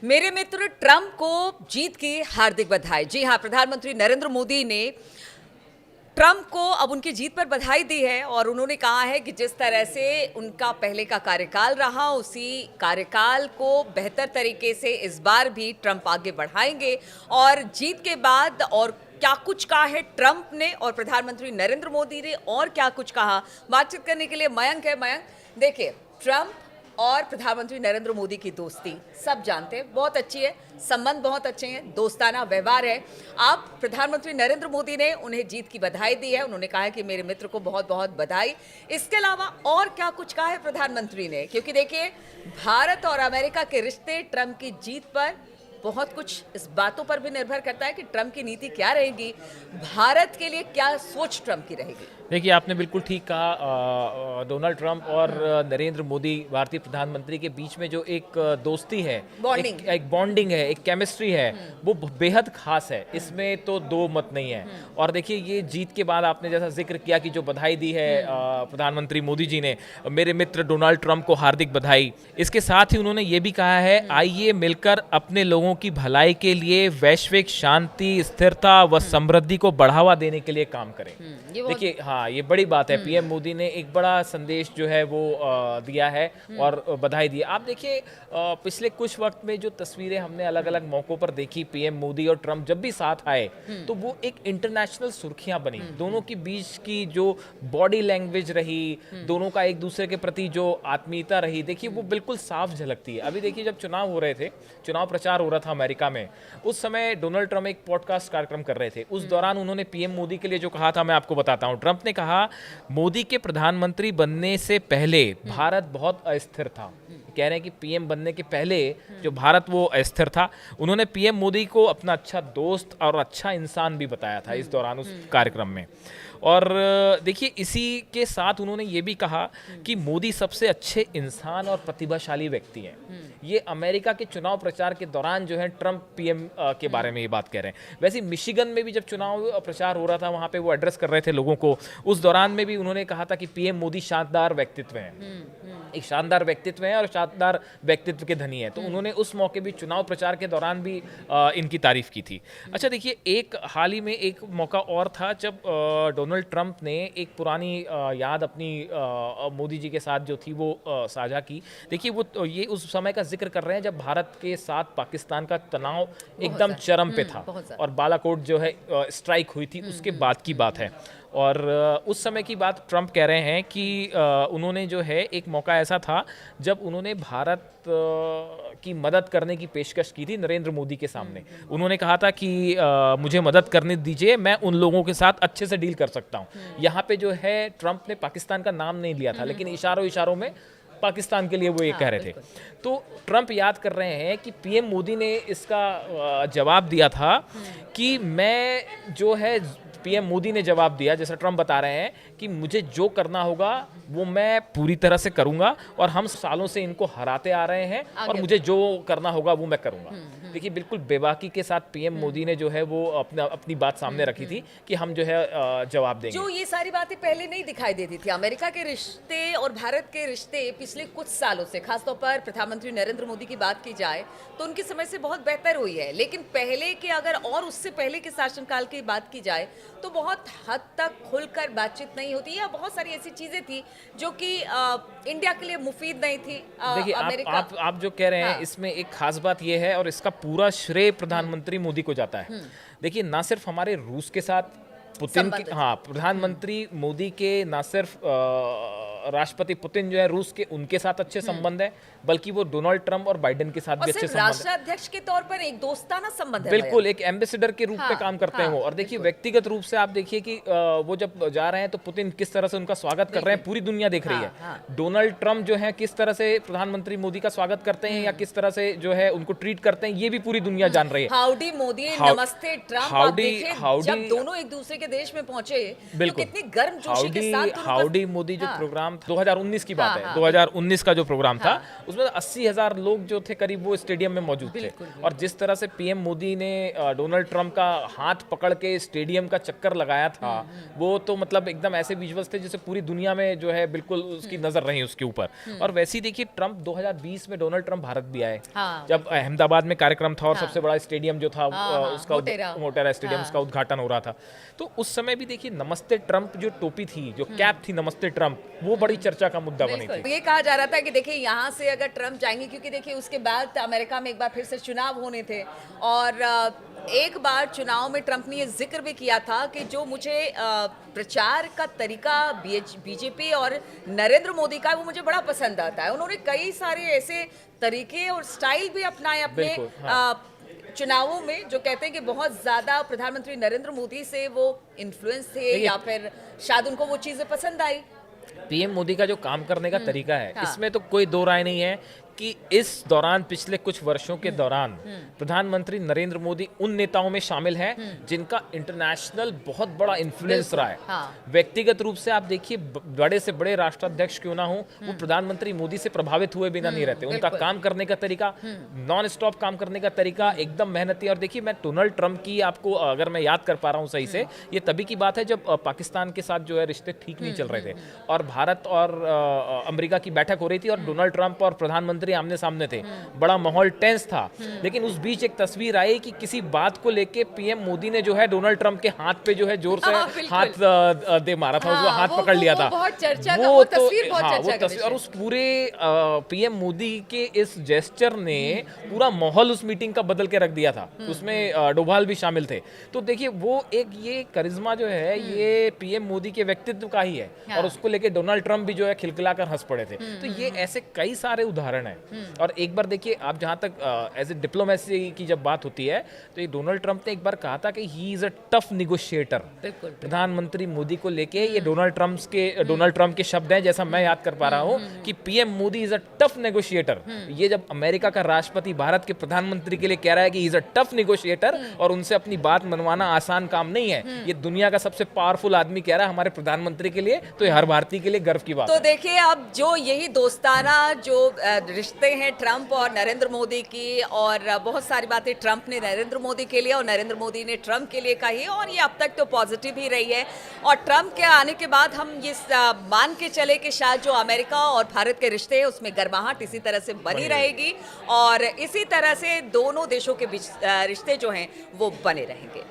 मेरे मित्र ट्रंप को जीत की हार्दिक बधाई। जी हां, प्रधानमंत्री नरेंद्र मोदी ने ट्रंप को अब उनकी जीत पर बधाई दी है और उन्होंने कहा है कि जिस तरह से उनका पहले का कार्यकाल रहा, उसी कार्यकाल को बेहतर तरीके से इस बार भी ट्रंप आगे बढ़ाएंगे। और जीत के बाद और क्या कुछ कहा है ट्रंप ने और प्रधानमंत्री नरेंद्र मोदी ने और क्या कुछ कहा, बातचीत करने के लिए मयंक है। मयंक, देखिए, ट्रंप और प्रधानमंत्री नरेंद्र मोदी की दोस्ती सब जानते हैं, बहुत अच्छी है, संबंध बहुत अच्छे हैं, दोस्ताना व्यवहार है। आप प्रधानमंत्री नरेंद्र मोदी ने उन्हें जीत की बधाई दी है, उन्होंने कहा है कि मेरे मित्र को बहुत बहुत बधाई। इसके अलावा और क्या कुछ कहा है प्रधानमंत्री ने? क्योंकि देखिए, भारत और अमेरिका के रिश्ते ट्रंप की जीत पर बहुत कुछ इस बातों पर भी निर्भर करता है कि ट्रंप की नीति क्या रहेगी, भारत के लिए क्या सोच ट्रंप की रहेगी। देखिए, आपने बिल्कुल ठीक कहा। डोनाल्ड ट्रंप और नरेंद्र मोदी भारतीय प्रधानमंत्री के बीच में जो एक दोस्ती है, एक बॉन्डिंग है, एक केमिस्ट्री है, वो बेहद खास है। इसमें तो दो मत नहीं है। और देखिए, ये जीत के बाद आपने जैसा जिक्र किया कि जो बधाई दी है प्रधानमंत्री मोदी जी ने, मेरे मित्र डोनाल्ड ट्रंप को हार्दिक बधाई। इसके साथ ही उन्होंने ये भी कहा है, आइए मिलकर अपने लोगों की भलाई के लिए वैश्विक शांति, स्थिरता व समृद्धि को बढ़ावा देने के लिए काम करें। देखिए, हाँ, ये बड़ी बात है। पीएम मोदी ने एक बड़ा संदेश जो है वो दिया है और बधाई दी। आप देखिए, पिछले कुछ वक्त में जो तस्वीरें हमने अलग अलग मौकों पर देखी, पीएम मोदी और ट्रंप जब भी साथ आए तो वो एक इंटरनेशनल सुर्खियां बनी। दोनों के बीच की जो बॉडी लैंग्वेज रही, दोनों का एक दूसरे के प्रति जो आत्मीयता रही, देखिए वो बिल्कुल साफ झलकती है। अभी देखिए, जब चुनाव हो रहे थे, चुनाव प्रचार हो रहा था अमेरिका में, उस समय डोनाल्ड ट्रंप एक पॉडकास्ट कार्यक्रम कर रहे थे। उस दौरान उन्होंने पीएम मोदी के लिए जो कहा था, मैं आपको बताता हूं। ट्रंप ने कहा, मोदी के प्रधानमंत्री बनने से पहले भारत बहुत अस्थिर था। कह रहे हैं कि पीएम बनने के पहले जो भारत वो अस्थिर था। उन्होंने पीएम मोदी को अपना अच्छा दोस्त और अच्छा इंसान भी बताया था इस दौरान उस कार्यक्रम में। और देखिए, इसी के साथ उन्होंने ये भी कहा कि मोदी सबसे अच्छे इंसान और प्रतिभाशाली व्यक्ति हैं। ये अमेरिका के चुनाव प्रचार के दौरान जो है ट्रंप पीएम के बारे में ये बात कह रहे हैं। वैसे मिशिगन में भी जब चुनाव प्रचार हो रहा था, वहाँ पे वो एड्रेस कर रहे थे लोगों को, उस दौरान में भी उन्होंने कहा था कि पीएम मोदी शानदार व्यक्तित्व हैं, एक शानदार व्यक्तित्व है और शानदार व्यक्तित्व के धनी है। तो उन्होंने उस मौके भी चुनाव प्रचार के दौरान भी इनकी तारीफ की थी। अच्छा, देखिए, एक हाल ही में एक मौका और था जब डोनाल्ड ट्रंप ने एक पुरानी याद अपनी मोदी जी के साथ जो थी वो साझा की। देखिए, वो ये उस समय का जिक्र कर रहे हैं जब भारत के साथ पाकिस्तान का तनाव एकदम चरम पे था और बालाकोट जो है स्ट्राइक हुई थी, उसके बाद की बात है। और उस समय की बात ट्रंप कह रहे हैं कि उन्होंने जो है एक मौका ऐसा था जब उन्होंने भारत की मदद करने की पेशकश की थी नरेंद्र मोदी के सामने। उन्होंने कहा था कि मुझे मदद करने दीजिए, मैं उन लोगों के साथ अच्छे से डील कर सकता हूँ। यहाँ पे जो है ट्रंप ने पाकिस्तान का नाम नहीं लिया था, लेकिन इशारों में पाकिस्तान के लिए वो ये कह रहे थे। तो ट्रंप याद कर रहे हैं कि पीएम मोदी ने इसका जवाब दिया था कि मैं जो है, पीएम मोदी ने जवाब दिया, जैसा ट्रंप बता रहे हैं कि मुझे जो करना होगा वो मैं पूरी तरह से करूंगा और हम सालों से इनको हराते आ रहे हैं और मुझे जो करना होगा वो मैं करूंगा। देखिए, बिल्कुल बेबाकी के साथ पीएम मोदी ने जो है वो अपनी बात सामने रखी थी कि हम जो है जवाब देंगे। जो ये सारी बातें पहले नहीं दिखाई देती थी। अमेरिका के रिश्ते और भारत के रिश्ते पिछले कुछ सालों से, खासतौर पर प्रधानमंत्री नरेंद्र मोदी की बात की जाए तो उनके समय से बहुत बेहतर हुई है। लेकिन पहले के, अगर और उससे पहले के शासनकाल की बात की जाए तो बहुत हद तक खुलकर बातचीत नहीं होती, या बहुत सारी ऐसी चीजें थी जो कि इंडिया के लिए मुफीद नहीं थी। देखिए, आप जो कह रहे हैं, इसमें एक खास बात यह है और इसका पूरा श्रेय प्रधानमंत्री मोदी को जाता है। देखिए, ना सिर्फ हमारे रूस के साथ पुतिन की, हाँ, प्रधानमंत्री मोदी के ना सिर्फ राष्ट्रपति पुतिन जो है रूस के, उनके साथ अच्छे संबंध है, बल्कि वो डोनाल्ड ट्रंप और बाइडेन के साथ भी अच्छे संबंध है। राष्ट्राध्यक्ष के तौर पर एक दोस्ताना संबंध है, बिल्कुल एक एम्बेसडर के रूप में काम करते हैं वो। और देखिए, व्यक्तिगत रूप से आप देखिए कि वो जब जा रहे हैं तो पुतिन किस तरह से उनका स्वागत कर रहे हैं, पूरी दुनिया देख रही है। डोनाल्ड ट्रंप जो है किस तरह से प्रधानमंत्री मोदी का स्वागत करते हैं या किस तरह से जो है उनको ट्रीट करते हैं, ये भी पूरी दुनिया जान रही है। हाउडी मोदी, नमस्ते ट्रंप, हाउडी, जब दोनों एक दूसरे के देश में पहुंचे तो कितनी गर्मजोशी के साथ हाउडी मोदी जो प्रोग्राम 2019 की बात है, 2019 का जो प्रोग्राम था, उसमें 80,000 लोग जो थे करीब वो स्टेडियम में मौजूद थे। और जिस तरह से पीएम मोदी ने डोनाल्ड ट्रंप का हाथ पकड़ के स्टेडियम का चक्कर लगाया था, वो तो मतलब एकदम ऐसे विजुअल्स थे जिससे पूरी दुनिया में जो है बिल्कुल उसकी नजर रही उसके ऊपर। और वैसे ही देखिए ट्रंप 2020 में डोनाल्ड ट्रंप भारत भी आए, जब अहमदाबाद में कार्यक्रम था और सबसे बड़ा स्टेडियम जो था उसका मोटेरा स्टेडियम उसका उद्घाटन हो रहा था, तो उस समय भी देखिए नमस्ते ट्रंप जो टोपी थी, जो कैप थी नमस्ते ट्रंप, वो बड़ी चर्चा का मुद्दा बनी थी। ये कहा जा रहा था कि देखिए यहाँ से अगर ट्रंप जाएंगे, क्योंकि देखिए उसके बाद अमेरिका में एक बार फिर से चुनाव होने थे, और एक बार चुनाव में ट्रंप ने ये जिक्र भी किया था कि जो मुझे प्रचार का तरीका बीजेपी और नरेंद्र मोदी का, वो मुझे बड़ा पसंद आता है। उन्होंने कई सारे ऐसे तरीके और स्टाइल भी अपनाए अपने चुनावों में, जो कहते हैं कि बहुत ज्यादा प्रधानमंत्री नरेंद्र मोदी से वो इन्फ्लुएंस थे, या फिर शायद उनको वो चीजें पसंद आई। पीएम मोदी का जो काम करने का तरीका है, इसमें तो कोई दो राय नहीं है कि इस दौरान पिछले कुछ वर्षों के दौरान प्रधानमंत्री नरेंद्र मोदी उन नेताओं में शामिल हैं जिनका इंटरनेशनल बहुत बड़ा इन्फ्लुएंस रहा है। व्यक्तिगत रूप से आप देखिए, बड़े से बड़े राष्ट्राध्यक्ष क्यों ना हो, वो प्रधानमंत्री मोदी से प्रभावित हुए बिना नहीं रहते। उनका काम करने का तरीका, नॉन स्टॉप काम करने का तरीका एकदम मेहनती। और देखिए, मैं डोनाल्ड ट्रंप की आपको अगर मैं याद कर पा रहा हूँ सही से, ये तभी की बात है जब पाकिस्तान के साथ जो है रिश्ते ठीक नहीं चल रहे थे और भारत और अमेरिका की बैठक हो रही थी और डोनाल्ड ट्रंप और प्रधानमंत्री आमने सामने थे, बड़ा माहौल टेंस था। लेकिन उस बीच एक तस्वीर आई कि किसी बात को लेके पीएम मोदी ने जो है डोनाल्ड ट्रंप के हाथ पे जो है जोर से हाथ दे मारा था, उसको हाथ पकड़ लिया था। वो तस्वीर और उस पूरे पीएम मोदी के इस जेस्चर ने पूरा माहौल उस मीटिंग का बदल के रख दिया था। उसमें डोभाल भी शामिल थे। तो देखिए, वो एक ये करिश्मा जो है ये पीएम मोदी के व्यक्तित्व का ही है, और उसको लेके डोनाल्ड ट्रंप भी जो है खिलखिलाकर हंस पड़े थे। तो ये ऐसे कई सारे उदाहरण हैं। और एक बार देखिए, आप जहां तक एज ए डिप्लोमेसी की जब बात होती है, तो ये डोनाल्ड ट्रंप ने एक बार कहा था कि he is a tough negotiator. प्रधानमंत्री मोदी को लेके ये डोनाल्ड ट्रंप के शब्द हैं, जैसा मैं याद कर पा रहा हूं कि PM Modi is a tough negotiator. ये जब अमेरिका का राष्ट्रपति भारत के प्रधानमंत्री के लिए कह रहा है कि इज अ टफ नेगोशिएटर और उनसे अपनी बात मनवाना आसान काम नहीं है, ये दुनिया का सबसे पावरफुल आदमी कह रहा है हमारे प्रधानमंत्री के लिए, तो ये हर भारतीय के लिए गर्व की बात तो है। देखिए, अब जो यही दोस्ताना जो रिश्ते हैं ट्रंप और नरेंद्र मोदी की, और बहुत सारी बातें ट्रंप ने नरेंद्र मोदी के लिए और नरेंद्र मोदी ने ट्रंप के लिए कही, और ये अब तक तो पॉजिटिव ही रही है। और ट्रंप के आने के बाद हम ये मान के चले कि शायद जो अमेरिका और भारत के रिश्ते हैं उसमें गर्माहट इसी तरह से बनी रहेगी, और इसी तरह से दोनों देशों के बीच रिश्ते जो हैं वो बने रहेंगे।